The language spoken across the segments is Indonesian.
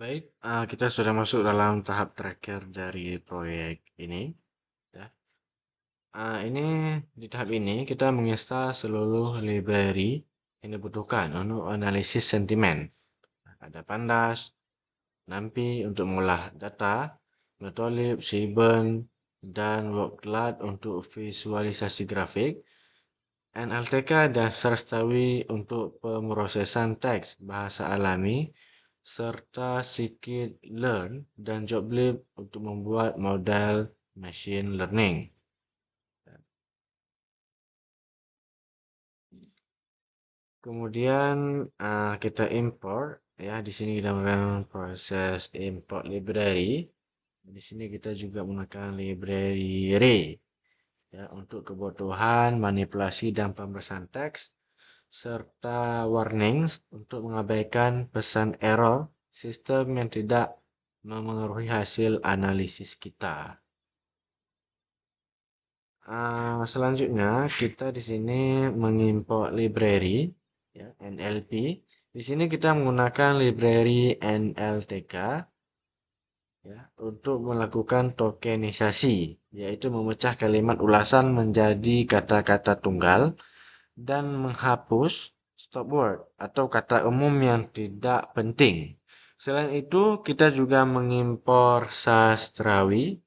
Baik, kita sudah masuk dalam tahap terakhir dari proyek ini, ya. Ini di tahap ini kita menginstal seluruh library yang dibutuhkan untuk analisis sentimen. Ada Pandas, NumPy untuk mengolah data, Matplotlib, Seaborn, dan Workload untuk visualisasi grafik, NLTK dan Sarstawi untuk pemrosesan teks bahasa alami, serta scikit-learn dan Joblib untuk membuat model machine learning. Kemudian kita import, ya. Di sini kita menggunakan proses import library. Di sini kita juga menggunakan library array, ya, untuk kebutuhan manipulasi dan pemrosesan teks, serta warnings untuk mengabaikan pesan error sistem yang tidak memengaruhi hasil analisis kita. Selanjutnya kita di sini mengimport library, ya, NLP. Di sini kita menggunakan library NLTK, ya, untuk melakukan tokenisasi, yaitu memecah kalimat ulasan menjadi kata-kata tunggal dan menghapus stop word atau kata umum yang tidak penting. Selain itu, kita juga mengimpor sastrawi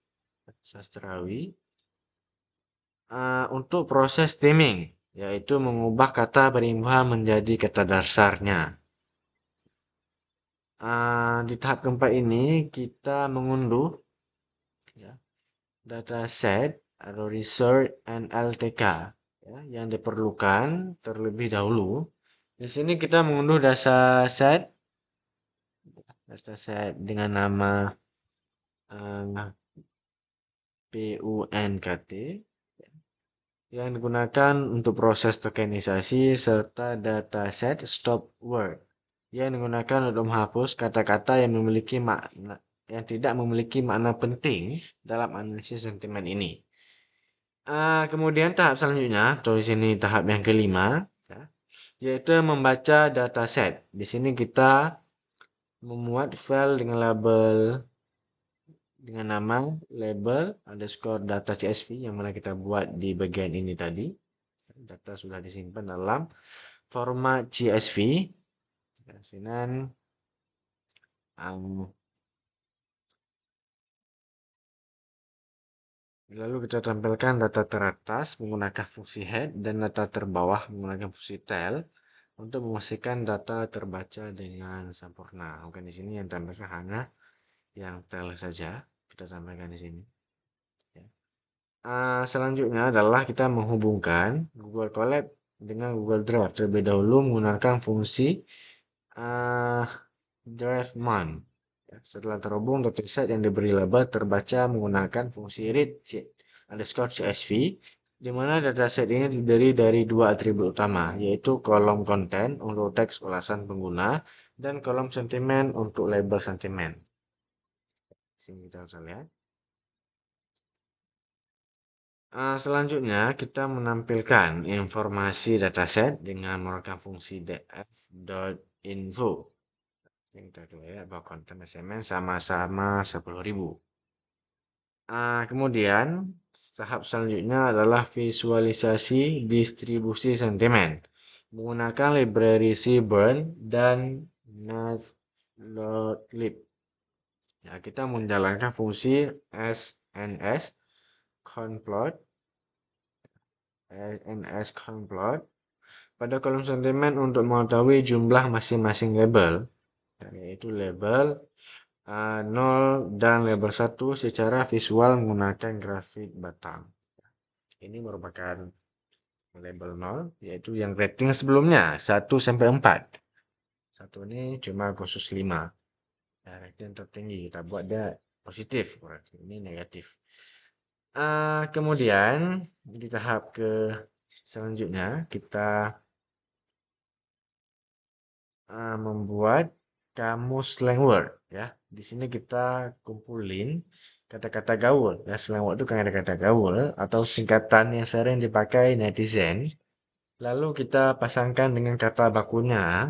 untuk proses stemming, yaitu mengubah kata perimbuhan menjadi kata dasarnya. Di tahap keempat ini kita mengunduh, ya, dataset atau research NLTK, ya, yang diperlukan terlebih dahulu. Di sini kita mengunduh dataset dengan nama PUNKT yang digunakan untuk proses tokenisasi serta dataset stop word yang digunakan untuk menghapus kata-kata yang tidak memiliki makna penting dalam analisis sentimen ini. Kemudian tahap selanjutnya, atau di sini tahap yang kelima, ya, yaitu membaca dataset. Di sini kita memuat file dengan nama label underscore data CSV yang mana kita buat di bagian ini tadi. Data sudah disimpan dalam format CSV. Asinan lalu kita tampilkan data teratas menggunakan fungsi head dan data terbawah menggunakan fungsi tail untuk memastikan data terbaca dengan sempurna. Mungkin di sini yang tampilkan hanya yang tail saja kita tampilkan di sini. Ya. Selanjutnya adalah kita menghubungkan Google Colab dengan Google Drive terlebih dahulu menggunakan fungsi drive man. Ya, setelah terhubung, dataset yang diberi label terbaca menggunakan fungsi read underscore CSV, di mana dataset ini terdiri dari dua atribut utama, yaitu kolom konten untuk teks ulasan pengguna dan kolom sentimen untuk label sentimen. Sini kita bisa lihat. Selanjutnya kita menampilkan informasi dataset dengan menggunakan fungsi df.info. Yang kita lihat bahwa konten SMN sama-sama 10.000. Kemudian tahap selanjutnya adalah visualisasi distribusi sentimen menggunakan library Seaborn dan Matplotlib. Ya, kita menjalankan fungsi SNS conplot pada kolom sentimen untuk mengetahui jumlah masing-masing label, yaitu label 0 dan label 1 secara visual menggunakan grafik batang. Ini merupakan label 0, yaitu yang rating sebelumnya 1 sampai 4. 1 ini cuma khusus 5. Ya, rating tertinggi kita buat dia positif, berarti ini negatif. Kemudian di tahap selanjutnya kita membuat kamus slang word, ya. Di sini kita kumpulin kata-kata gaul. Ya, slang word itu kan kata-kata gaul atau singkatan yang sering dipakai netizen Lalu kita pasangkan dengan kata bakunya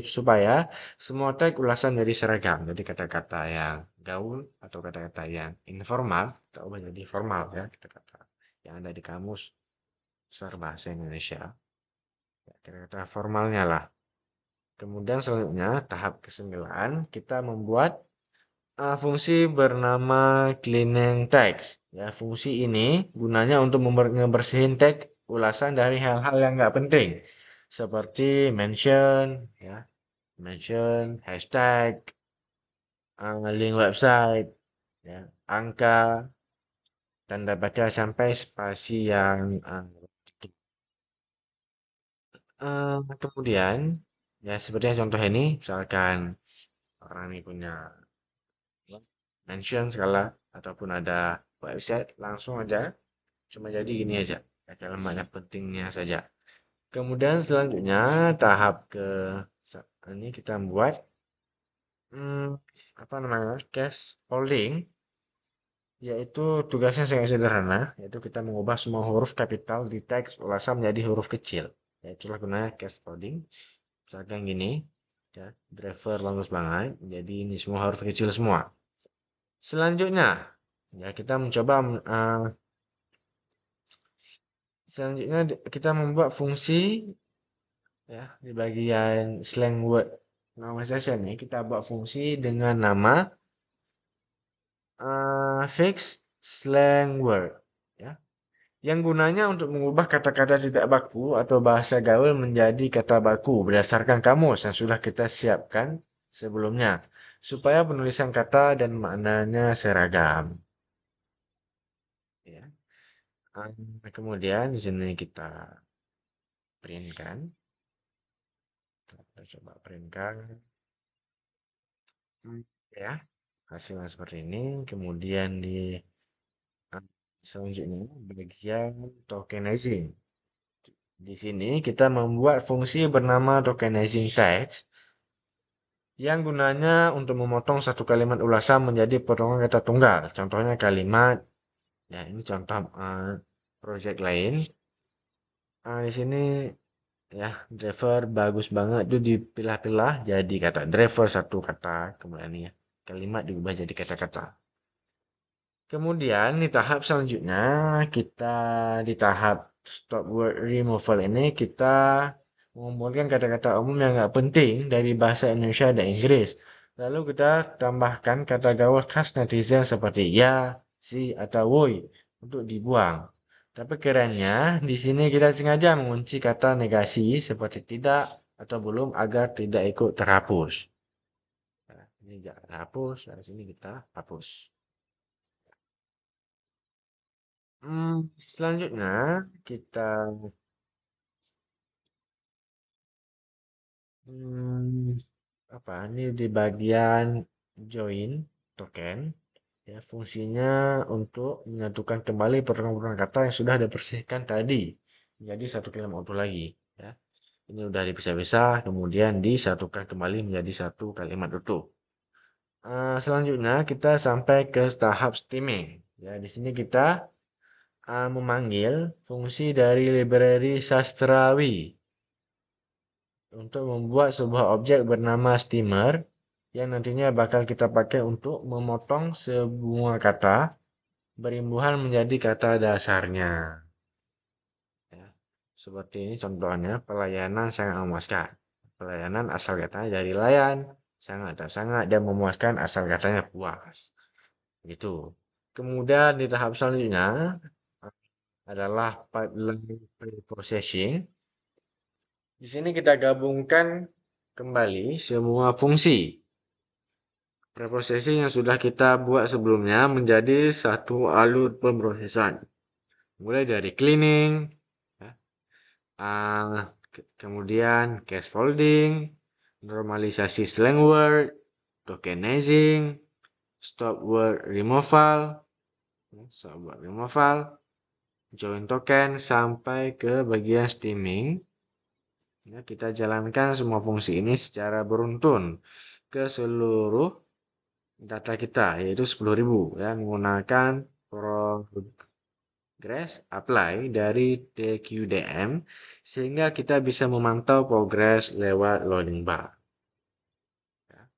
supaya semua tag ulasan dari seragam. Jadi kata-kata yang gaul atau kata-kata yang informal kita ubah jadi formal ya, kata-kata yang ada di kamus besar bahasa Indonesia. Ya, kata-kata formalnya lah. Kemudian selanjutnya tahap ke-9 kita membuat fungsi bernama cleaning text. Ya, fungsi ini gunanya untuk ngebersihin teks ulasan dari hal-hal yang nggak penting, seperti mention, ya, mention, hashtag, link website, ya, angka, tanda baca sampai spasi yang kemudian, ya seperti contoh ini, misalkan orang ini punya mention segala ataupun ada website langsung aja cuma jadi gini aja ya, kalimat pentingnya saja. Kemudian selanjutnya tahap ke ini kita membuat hmm, apa namanya case folding, yaitu tugasnya sangat sederhana, yaitu kita mengubah semua huruf kapital di teks ulasan menjadi huruf kecil. Ya, itulah gunanya case folding. Misalkan gini, ya, driver bagus banget, jadi ini semua huruf kecil semua. Selanjutnya, ya kita mencoba selanjutnya kita membuat fungsi ya di bagian slang word normalization ini kita buat fungsi dengan nama fix slang word ya yang gunanya untuk mengubah kata-kata tidak baku atau bahasa gaul menjadi kata baku berdasarkan kamus yang sudah kita siapkan sebelumnya supaya penulisan kata dan maknanya seragam ya. Kemudian di sini kita printkan. Kita coba printkan. Ya, hasilnya seperti ini. Kemudian di ah, selanjutnya bagian tokenizing. Di sini kita membuat fungsi bernama tokenizing text yang gunanya untuk memotong satu kalimat ulasan menjadi potongan kata tunggal. Contohnya kalimat, ya ini contoh project lain. Di sini ya driver bagus banget itu dipilah-pilah jadi kata driver satu kata, kemudian ya kalimat diubah jadi kata-kata. Kemudian di tahap selanjutnya kita di tahap stop word removal ini kita mengumpulkan kata-kata umum yang nggak penting dari bahasa Indonesia dan Inggris. Lalu kita tambahkan kata gaul khas netizen seperti ya, si, atau woi untuk dibuang. Tapi kerennya di sini kita sengaja mengunci kata negasi seperti tidak atau belum agar tidak ikut terhapus. Nah, ini jangan terhapus, dari sini kita hapus. Selanjutnya kita hmm, apa? Ini di bagian join token ya fungsinya untuk menyatukan kembali potongan-potongan kata yang sudah dibersihkan tadi menjadi satu kalimat utuh lagi ya. Ini udah dipisah-pisah kemudian disatukan kembali menjadi satu kalimat utuh. Selanjutnya kita sampai ke tahap stemming. Ya, di sini kita memanggil fungsi dari library sastrawi untuk membuat sebuah objek bernama steamer yang nantinya bakal kita pakai untuk memotong semua kata berimbuhan menjadi kata dasarnya. Ya. Seperti ini contohnya pelayanan sangat memuaskan. Pelayanan asal katanya dari layan, sangat dan sangat dan memuaskan asal katanya puas. Gitu. Kemudian di tahap selanjutnya adalah pipeline preprocessing. Di sini kita gabungkan kembali semua fungsi preprocessing yang sudah kita buat sebelumnya menjadi satu alur pemrosesan. Mulai dari cleaning, ya, kemudian case folding, normalisasi slang word, tokenizing, stop word removal, join token sampai ke bagian steaming. Ya, kita jalankan semua fungsi ini secara beruntun ke seluruh data kita yaitu 10.000 ya menggunakan Grace apply dari TQDM sehingga kita bisa memantau progres lewat loading bar. Ya,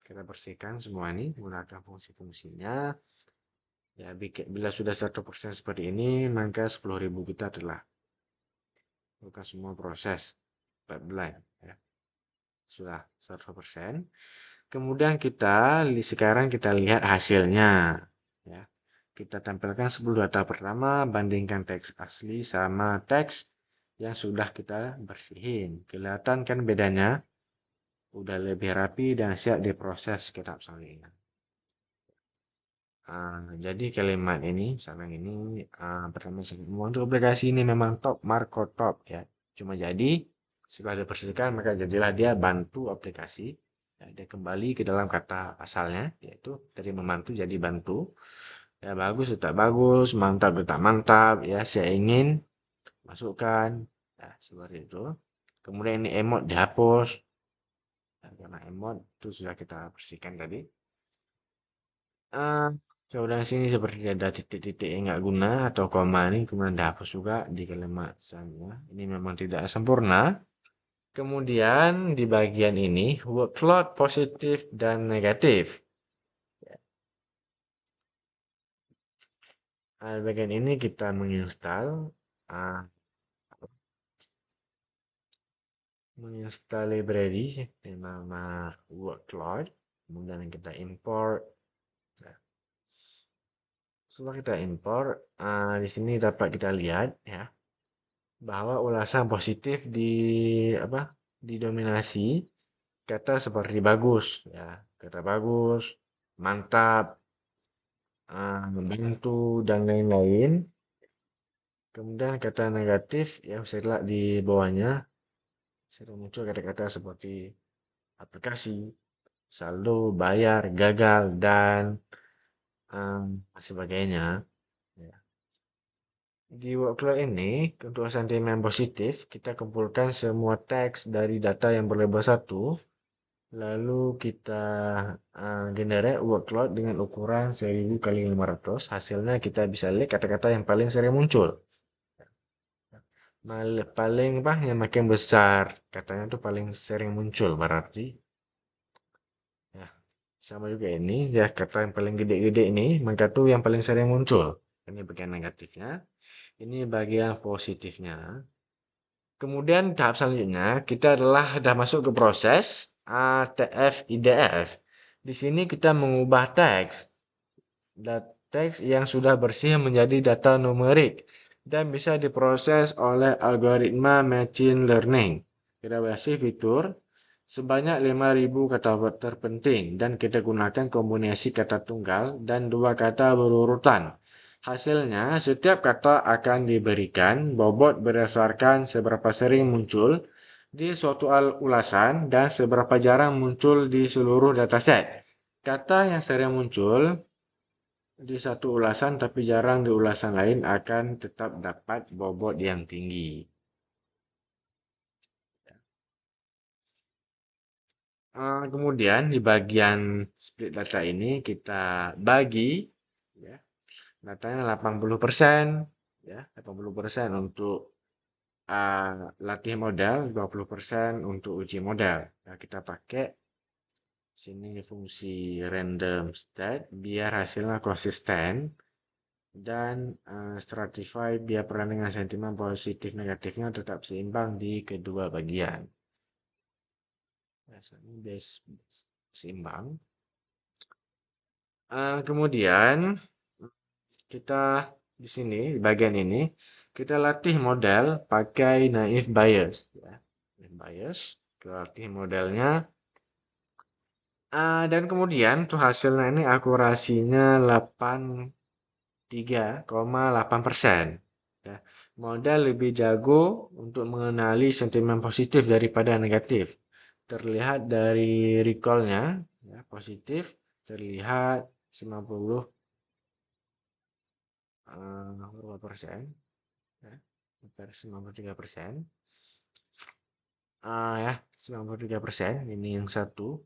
kita bersihkan semua ini menggunakan fungsi-fungsinya. Ya, bila sudah 100% seperti ini, maka 10.000 kita telah bukan semua proses pipeline. Ya, sudah 100%. Kemudian sekarang kita lihat hasilnya. Ya. Kita tampilkan 10 data pertama, bandingkan teks asli sama teks yang sudah kita bersihin. Kelihatan kan bedanya? Udah lebih rapi dan siap diproses ke tahap selanjutnya. Jadi kalimat ini, misalnya ini, pertama untuk aplikasi ini memang top, Marco top ya. Cuma jadi setelah dipersihkan maka jadilah dia bantu aplikasi. Ya, dia kembali ke dalam kata asalnya, yaitu dari membantu jadi bantu. Ya bagus tetap bagus, mantap tetap mantap. Ya saya ingin masukkan, ya seperti itu. Kemudian ini emot dihapus, ya, karena emot itu sudah kita bersihkan tadi. Eh, Kemudian sini seperti ada titik-titik yang nggak guna atau koma ini kemudian dihapus juga di kalimat sana. Ini memang tidak sempurna. Kemudian di bagian ini workload positif dan negatif. Di bagian ini kita ah, menginstal library yang nama workload. Kemudian kita import. Nah, setelah kita import, di sini dapat kita lihat ya bahwa ulasan positif apa didominasi kata seperti bagus ya, kata bagus, mantap, membantu dan lain-lain. Kemudian kata negatif yang bisa dilihat di bawahnya sering muncul kata-kata seperti aplikasi, saldo, bayar, gagal dan sebagainya. Ya. Di workflow ini, untuk sentimen positif, kita kumpulkan semua teks dari data yang berlabel satu, lalu kita generate workload dengan ukuran 1000 kali 500. Hasilnya kita bisa lihat kata-kata yang paling sering muncul. Paling apa yang makin besar katanya itu paling sering muncul berarti. Ya, sama juga ini ya kata yang paling gede-gede ini maka tuh yang paling sering muncul. Ini bagian negatifnya. Ini bagian positifnya. Kemudian tahap selanjutnya kita sudah masuk ke proses ATF IDF. Di sini kita mengubah teks teks yang sudah bersih menjadi data numerik dan bisa diproses oleh algoritma machine learning. Kita kasih fitur sebanyak 5.000 kata terpenting dan kita gunakan kombinasi kata tunggal dan dua kata berurutan. Hasilnya, setiap kata akan diberikan bobot berdasarkan seberapa sering muncul di suatu ulasan dan seberapa jarang muncul di seluruh dataset. Kata yang sering muncul di satu ulasan tapi jarang di ulasan lain akan tetap dapat bobot yang tinggi. Kemudian di bagian split data ini kita bagi ya, datanya 80% ya, 80% untuk latih model, 20% untuk uji model. Nah, kita pakai sini fungsi random stat biar hasilnya konsisten dan stratify biar perbandingan sentimen positif negatifnya tetap seimbang di kedua bagian. Biasanya seimbang. Kemudian kita di sini di bagian ini kita latih model pakai naive Bayes. Ya. Naive Bayes, kita latih modelnya. Dan kemudian tuh hasilnya ini akurasinya 83,8%. Ya. Model lebih jago untuk mengenali sentimen positif daripada negatif. Terlihat dari recall-nya, ya, positif terlihat 90 berapa persen, ya, 93%. Ya, 93% ini yang satu.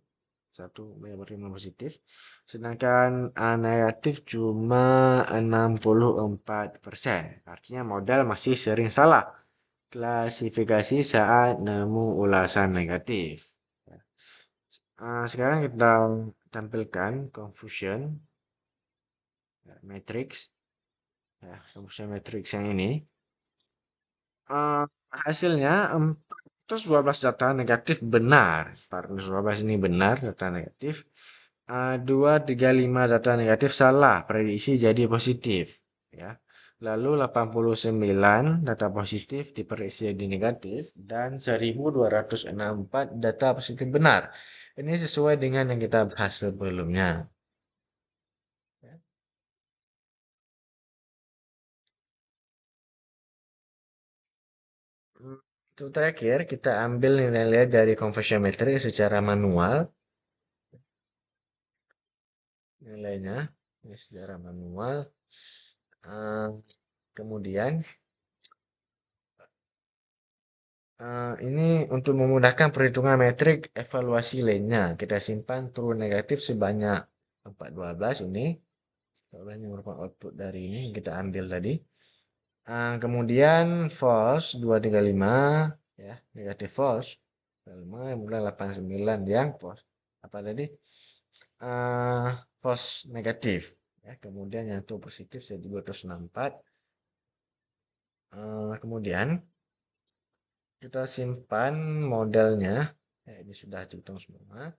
satu yang berima positif. Sedangkan negatif cuma 64%. Artinya modal masih sering salah klasifikasi saat nemu ulasan negatif. Sekarang kita tampilkan confusion matrix, ya, confusion matrix yang ini. Hasilnya 412 data negatif benar. 412 ini benar data negatif. 235 data negatif salah, prediksi jadi positif. Ya. Lalu 89 data positif diprediksi jadi negatif dan 1264 data positif benar. Ini sesuai dengan yang kita bahas sebelumnya. Ya. Untuk terakhir, kita ambil nilai-nilai dari conversion metric secara manual. Nilainya ini secara manual. Eh, Kemudian ini untuk memudahkan perhitungan metrik evaluasi lainnya. Kita simpan true negatif sebanyak 412 ini. Yang merupakan output dari ini yang kita ambil tadi. Kemudian false 235 ya, negatif false. 5 kemudian 89 yang false. Apa tadi? eh False negatif. Ya, kemudian yang true positif jadi 264. Kemudian kita simpan modelnya. Ini sudah dihitung semua.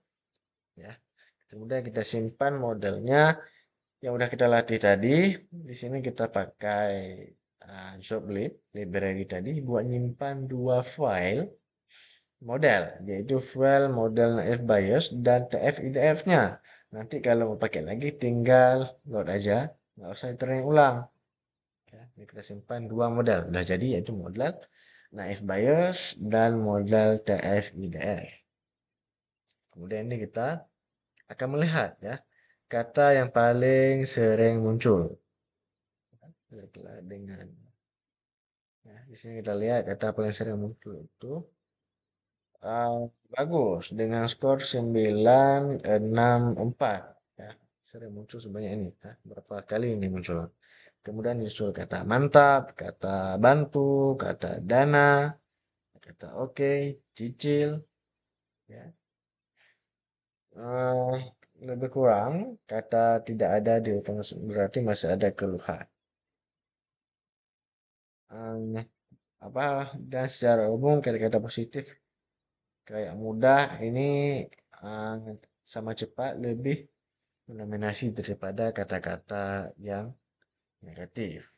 Ya. Kemudian kita simpan modelnya yang udah kita latih tadi. Di sini kita pakai joblib library tadi buat nyimpan dua file model, yaitu file model naif bias dan tf idf-nya. Nanti kalau mau pakai lagi tinggal load aja, nggak usah training ulang. Ya, ini kita simpan dua model, udah jadi yaitu model naif bias dan model tf idf. Kemudian ini kita akan melihat ya kata yang paling sering muncul. Setelah dengan ya, di sini kita lihat kata paling sering muncul itu uh, bagus dengan skor 964 ya. Sering muncul sebanyak ini ya. Berapa kali ini muncul. Kemudian disusul kata mantap, kata bantu, kata dana, kata oke, cicil ya. Eh, Lebih kurang kata tidak ada di berarti masih ada keluhan. Eh, Apa dan secara umum kata-kata positif kayak mudah ini eh, sama cepat lebih mendominasi daripada kata-kata yang negatif.